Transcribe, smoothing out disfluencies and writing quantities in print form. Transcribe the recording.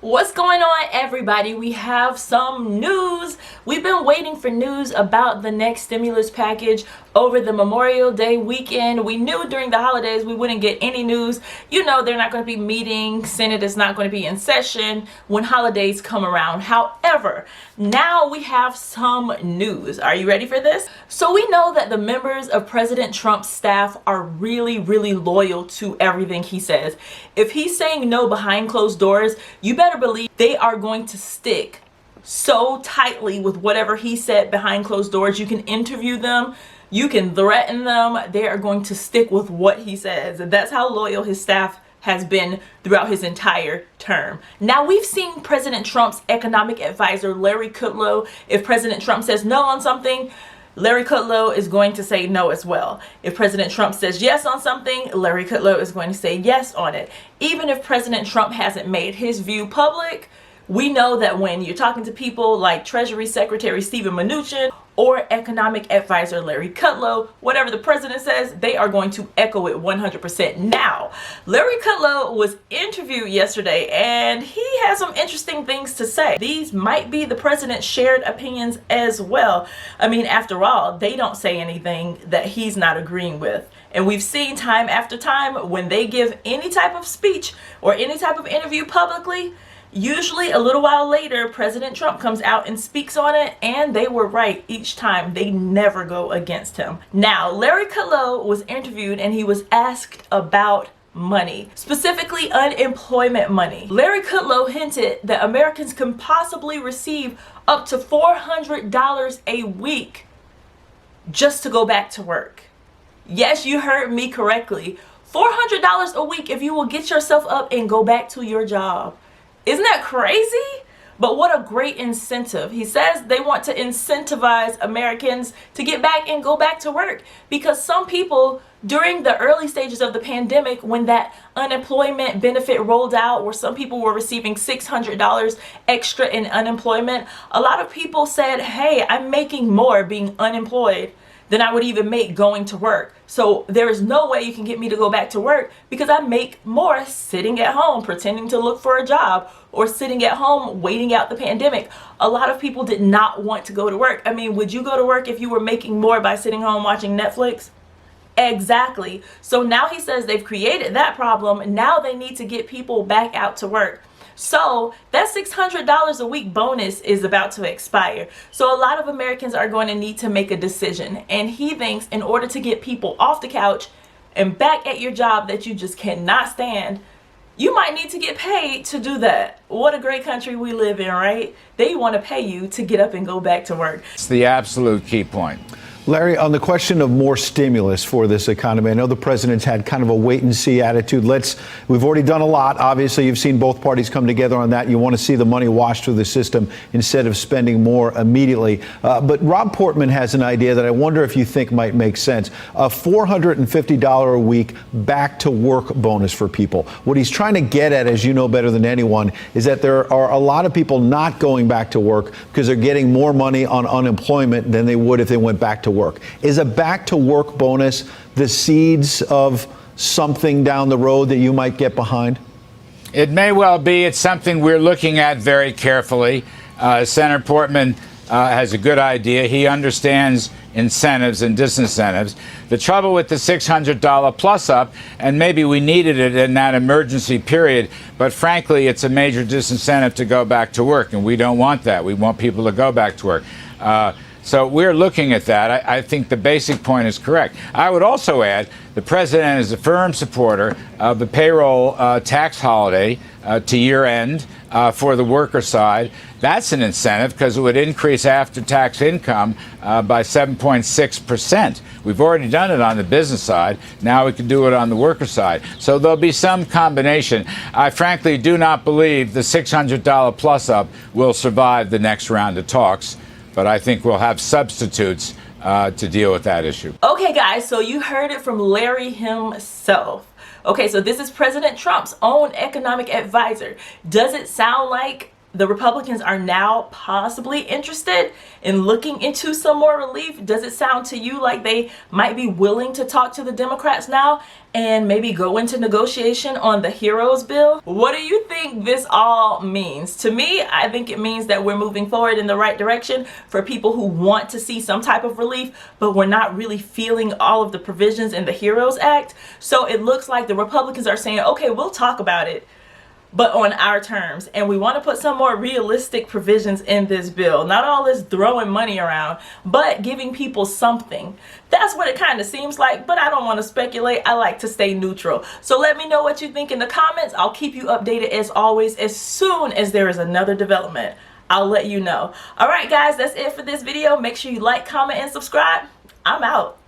What's going on, everybody? We have some news. We've been waiting for news about the next stimulus package over the Memorial Day weekend. We knew during the holidays we wouldn't get any news. You know, they're not going to be meeting. Senate is not going to be in session when holidays come around. However, now we have some news. Are you ready for this? So we know that the members of President Trump's staff are really loyal to everything he says. If he's saying no behind closed doors, you better believe they are going to stick so tightly with whatever he said behind closed doors. You can interview them, you can threaten them, they are going to stick with what he says. And that's how loyal his staff has been throughout his entire term. Now, we've seen President Trump's economic advisor, Larry Kudlow. If President Trump says no on something, Larry Kudlow is going to say no as well. If President Trump says yes on something, Larry Kudlow is going to say yes on it. Even if President Trump hasn't made his view public, we know that when you're talking to people like Treasury Secretary Steven Mnuchin or economic advisor Larry Kudlow, whatever the president says, they are going to echo it 100%. Now, Larry Kudlow was interviewed yesterday and he has some interesting things to say. These might be the president's shared opinions as well. I mean, after all, they don't say anything that he's not agreeing with. And we've seen time after time when they give any type of speech or any type of interview publicly, usually a little while later, President Trump comes out and speaks on it, and they were right each time. They never go against him. Now, Larry Kudlow was interviewed and he was asked about money, specifically unemployment money. Larry Kudlow hinted that Americans can possibly receive up to $400 a week just to go back to work. Yes, you heard me correctly. $400 a week if you will get yourself up and go back to your job. Isn't that crazy? But what a great incentive. He says they want to incentivize Americans to get back and go back to work, because some people during the early stages of the pandemic, when that unemployment benefit rolled out, where some people were receiving $600 extra in unemployment, a lot of people said, hey, I'm making more being unemployed than I would even make going to work. So there is no way you can get me to go back to work because I make more sitting at home pretending to look for a job or sitting at home waiting out the pandemic. A lot of people did not want to go to work. I mean, would you go to work if you were making more by sitting home watching Netflix? Exactly. So now he says they've created that problem. Now they need to get people back out to work. So that $600 a week bonus is about to expire. So a lot of Americans are going to need to make a decision. And he thinks in order to get people off the couch and back at your job that you just cannot stand, you might need to get paid to do that. What a great country we live in, right? They want to pay you to get up and go back to work. It's the absolute key point. Larry, on the question of more stimulus for this economy, I know the president's had kind of a wait-and-see attitude. We've already done a lot. Obviously, you've seen both parties come together on that. You want to see the money wash through the system instead of spending more immediately. But Rob Portman has an idea that I wonder if you think might make sense. A $450 a week back-to-work bonus for people. What he's trying to get at, as you know better than anyone, is that there are a lot of people not going back to work because they're getting more money on unemployment than they would if they went back to work. Is a back to work bonus the seeds of something down the road that you might get behind? It may well be. It's something we're looking at very carefully. Senator Portman has a good idea. He understands incentives and disincentives. The trouble with the $600 plus up, and maybe we needed it in that emergency period, but frankly, it's a major disincentive to go back to work, and we don't want that. We want people to go back to work. So we're looking at that. I think the basic point is correct. I would also add the president is a firm supporter of the payroll tax holiday to year end for the worker side. That's an incentive because it would increase after-tax income by 7.6%. We've already done it on the business side. Now we can do it on the worker side. So there'll be some combination. I frankly do not believe the $600 plus up will survive the next round of talks, but I think we'll have substitutes to deal with that issue. Okay, guys, so you heard it from Larry himself. Okay, so this is President Trump's own economic advisor. Does it sound like the Republicans are now possibly interested in looking into some more relief? Does it sound to you like they might be willing to talk to the Democrats now and maybe go into negotiation on the HEROES bill? What do you think this all means? To me, I think it means that we're moving forward in the right direction for people who want to see some type of relief, but we're not really feeling all of the provisions in the HEROES Act. So it looks like the Republicans are saying, okay, we'll talk about it, but on our terms, and we want to put some more realistic provisions in this bill. Not all this throwing money around, but giving people something. That's what it kind of seems like, but I don't want to speculate. I like to stay neutral. So let me know what you think in the comments. I'll keep you updated as always. As soon as there is another development, I'll let you know. All right, guys, that's it for this video. Make sure you like, comment, and subscribe. I'm out.